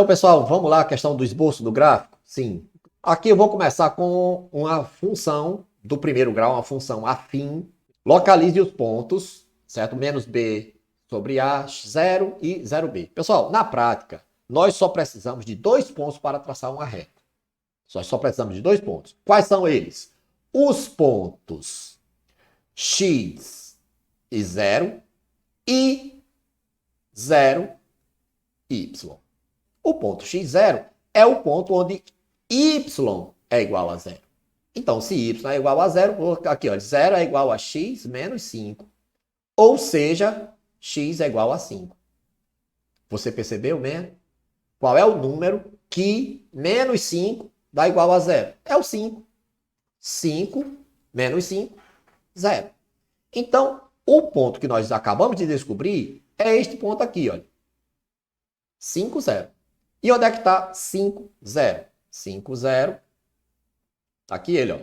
Então, pessoal, vamos lá, a questão do esboço do gráfico? Sim. Aqui eu vou começar com uma função do primeiro grau, uma função afim. Localize os pontos, certo? Menos b sobre a, 0 e 0b. Pessoal, na prática, nós só precisamos de 2 pontos para traçar uma reta. Nós só precisamos de 2 pontos. Quais são eles? Os pontos x e 0 e 0, y. O ponto x0 é o ponto onde y é igual a 0. Então, se y é igual a 0, aqui, ó, 0 é igual a x menos 5. Ou seja, x é igual a 5. Você percebeu mesmo? Qual é o número que menos 5 dá igual a 0? É o 5. 5 menos 5, 0. Então, o ponto que nós acabamos de descobrir é este ponto aqui, olha. 5, 0. E onde é que está 5, 0? 5, 0. Aqui ele, ó.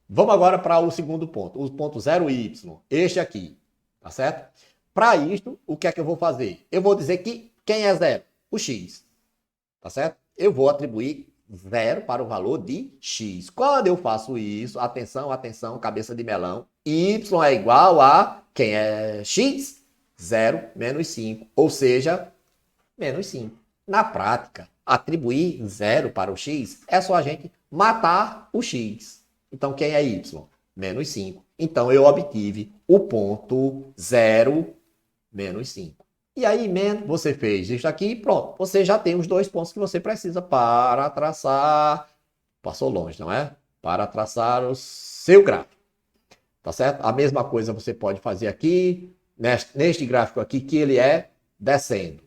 Vamos agora para o segundo ponto, o ponto 0y, este aqui, tá certo? Para isto, o que é que eu vou fazer? Eu vou dizer que quem é 0? O x, tá certo? Eu vou atribuir 0 para o valor de x. Quando eu faço isso, atenção, atenção, cabeça de melão, y é igual a quem é x? 0 menos 5, ou seja, menos 5. Na prática, atribuir 0 para o x é só a gente matar o x. Então, quem é y? Menos 5. Então, eu obtive o ponto 0 menos 5. E aí, você fez isso aqui, pronto. Você já tem os 2 pontos que você precisa para traçar... Passou longe, não é? Para traçar o seu gráfico. Tá certo? A mesma coisa você pode fazer aqui, neste gráfico aqui, que ele é descendo.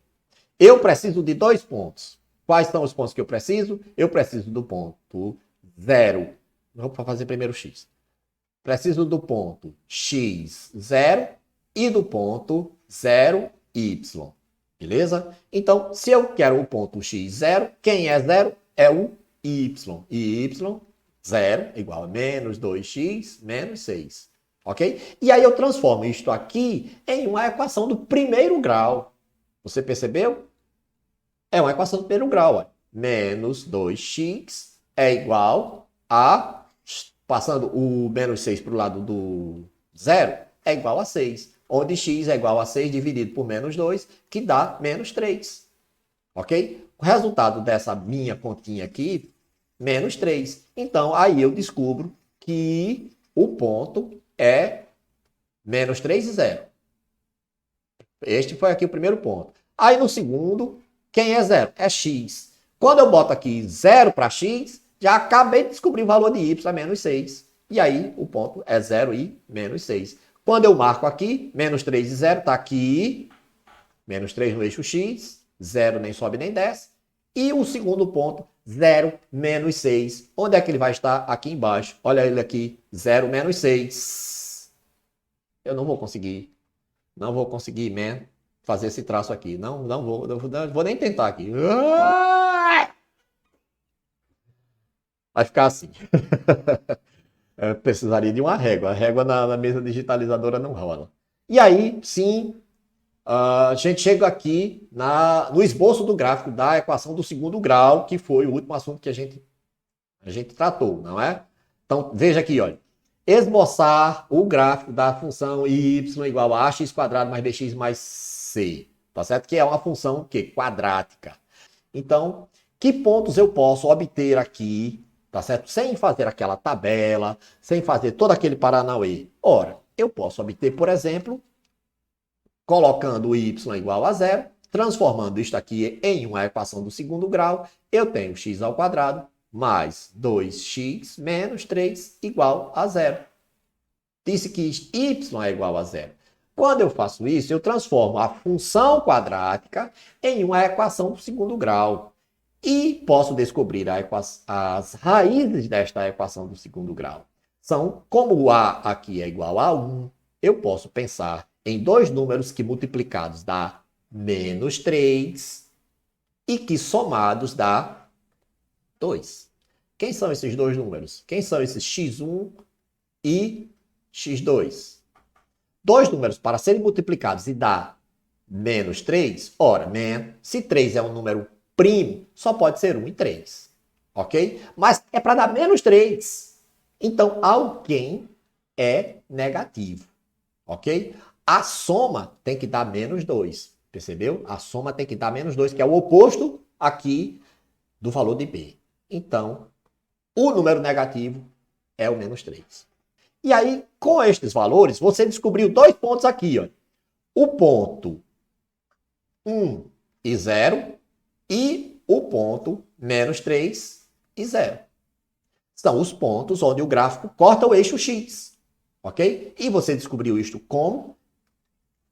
Eu preciso de 2 pontos. Quais são os pontos que eu preciso? Eu preciso do ponto 0. Vou fazer primeiro x. Preciso do ponto x0 e do ponto 0y. Beleza? Então, se eu quero o ponto x0, quem é 0 é o y. E y0 igual a menos 2x menos 6. Ok? E aí eu transformo isto aqui em uma equação do primeiro grau. Você percebeu? É uma equação do primeiro grau. Ó. Menos 2x é igual a, passando o menos 6 para o lado do 0, é igual a 6. Onde x é igual a 6 dividido por menos 2, que dá menos 3. Ok? O resultado dessa minha continha aqui, menos 3. Então, aí eu descubro que o ponto é menos 3 e 0. Este foi aqui o primeiro ponto. Aí no segundo, quem é 0? É x. Quando eu boto aqui 0 para x, já acabei de descobrir o valor de y, é menos 6. E aí o ponto é 0 e menos 6. Quando eu marco aqui, menos 3 e 0, está aqui. Menos 3 no eixo x, 0 nem sobe nem desce. E o segundo ponto, 0 menos 6. Onde é que ele vai estar? Aqui embaixo. Olha ele aqui, 0 menos 6. Eu não vou conseguir. Não vou conseguir, fazer esse traço aqui. Não vou nem tentar aqui. Vai ficar assim. Eu precisaria de uma régua. A régua na mesa digitalizadora não rola. E aí, sim, a gente chega aqui no esboço do gráfico da equação do segundo grau, que foi o último assunto que a gente tratou, não é? Então, veja aqui, olha. Esboçar o gráfico da função y igual a ax quadrado mais bx mais c. Tá certo? Que é uma função que? Quadrática. Então, que pontos eu posso obter aqui, tá certo? Sem fazer aquela tabela, sem fazer todo aquele paranauê. Ora, eu posso obter, por exemplo, colocando o y igual a 0, transformando isto aqui em uma equação do segundo grau, eu tenho x ao quadrado mais 2x menos 3 igual a 0. Disse que y é igual a 0. Quando eu faço isso, eu transformo a função quadrática em uma equação do segundo grau. E posso descobrir as raízes desta equação do segundo grau. São, como o a aqui é igual a 1, eu posso pensar em 2 números que multiplicados dá menos 3 e que somados dá 2. Quem são esses 2 números? Quem são esses x1 e x2? 2 números para serem multiplicados e dar menos 3, ora, se 3 é um número primo, só pode ser 1 e 3. Ok? Mas é para dar menos 3. Então, alguém é negativo. Ok? A soma tem que dar menos 2. Percebeu? A soma tem que dar menos 2, que é o oposto aqui do valor de B. Então, o número negativo é o menos 3. E aí, com estes valores, você descobriu 2 pontos aqui. Ó. O ponto 1 e 0 e o ponto menos 3 e 0. São os pontos onde o gráfico corta o eixo X. Ok? E você descobriu isto como?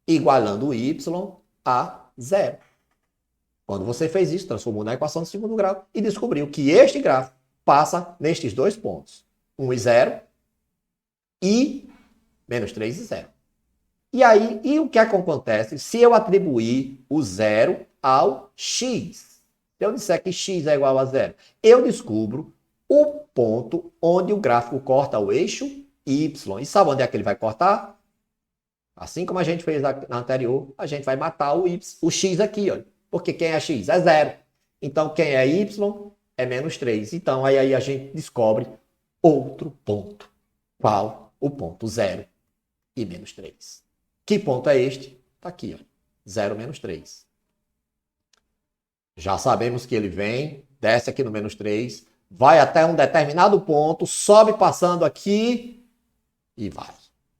Igualando o y a 0. Quando você fez isso, transformou na equação de segundo grau e descobriu que este gráfico passa nestes 2 pontos. 1 e 0 e menos 3 e 0. E aí, e o que é que acontece se eu atribuir o 0 ao x? Se eu disser que x é igual a 0, eu descubro o ponto onde o gráfico corta o eixo y. E sabe onde é que ele vai cortar? Assim como a gente fez na anterior, a gente vai matar o x aqui, olha. Porque quem é x? É 0. Então, quem é y é menos 3. Então, aí a gente descobre outro ponto. Qual? O ponto 0 e menos 3. Que ponto é este? Está aqui, ó. 0 menos 3. Já sabemos que ele vem, desce aqui no menos 3, vai até um determinado ponto, sobe passando aqui e vai.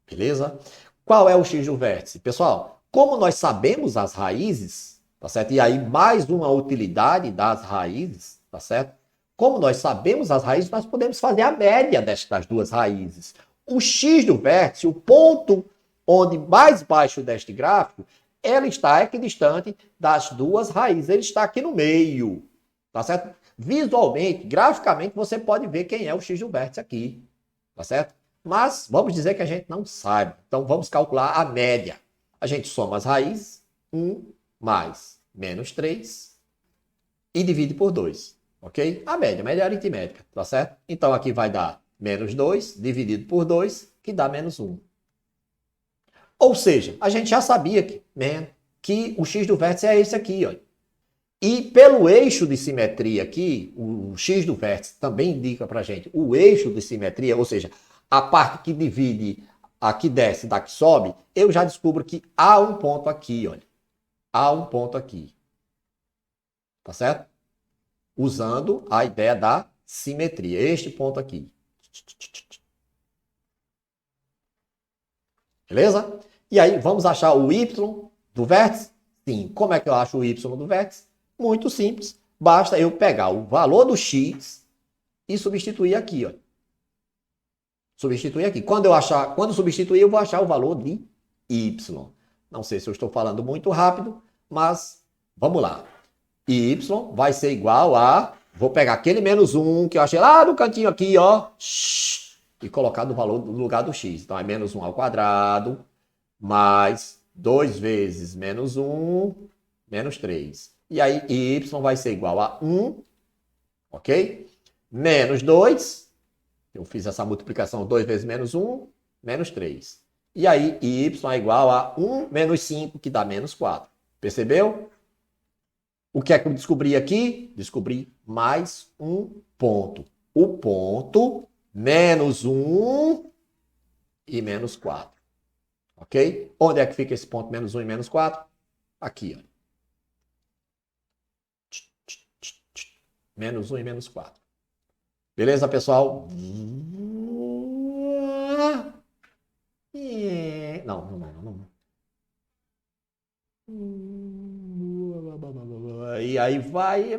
Beleza? Qual é o x do vértice? Pessoal, como nós sabemos as raízes, tá certo? E aí mais uma utilidade das raízes, tá certo? Como nós sabemos as raízes, nós podemos fazer a média destas duas raízes. O x do vértice, o ponto onde mais baixo deste gráfico, ele está equidistante das duas raízes. Ele está aqui no meio, tá certo? Visualmente, graficamente, você pode ver quem é o x do vértice aqui, tá certo? Mas vamos dizer que a gente não sabe. Então vamos calcular a média. A gente soma as raízes, 1 mais menos 3 e divide por 2, ok? A média aritmética, tá certo? Então aqui vai dar menos 2 dividido por 2, que dá menos 1. Ou seja, a gente já sabia que o x do vértice é esse aqui, ó. E pelo eixo de simetria aqui, o x do vértice também indica para a gente o eixo de simetria, ou seja, a parte que divide a que desce da que sobe, eu já descubro que há um ponto aqui, olha. Há um ponto aqui. Tá certo? Usando a ideia da simetria. Este ponto aqui. Beleza? E aí, vamos achar o y do vértice? Sim. Como é que eu acho o y do vértice? Muito simples. Basta eu pegar o valor do x e substituir aqui, ó. Substituir aqui. Quando substituir, eu vou achar o valor de y. Não sei se eu estou falando muito rápido, mas vamos lá. Y vai ser igual a... Vou pegar aquele menos 1 que eu achei lá no cantinho aqui, ó. E colocar no valor no lugar do x. Então é menos 1 ao quadrado, mais 2 vezes menos 1, menos 3. E aí y vai ser igual a 1, ok? Menos 2, eu fiz essa multiplicação 2 vezes menos 1, menos 3. E aí y é igual a 1 menos 5, que dá menos 4. Percebeu? O que é que eu descobri aqui? Descobri mais um ponto. O ponto menos 1 e menos 4. Ok? Onde é que fica esse ponto menos 1 e menos 4? Aqui, ó. Menos 1 e menos 4. Beleza, pessoal? Não, não, não, não. E aí vai.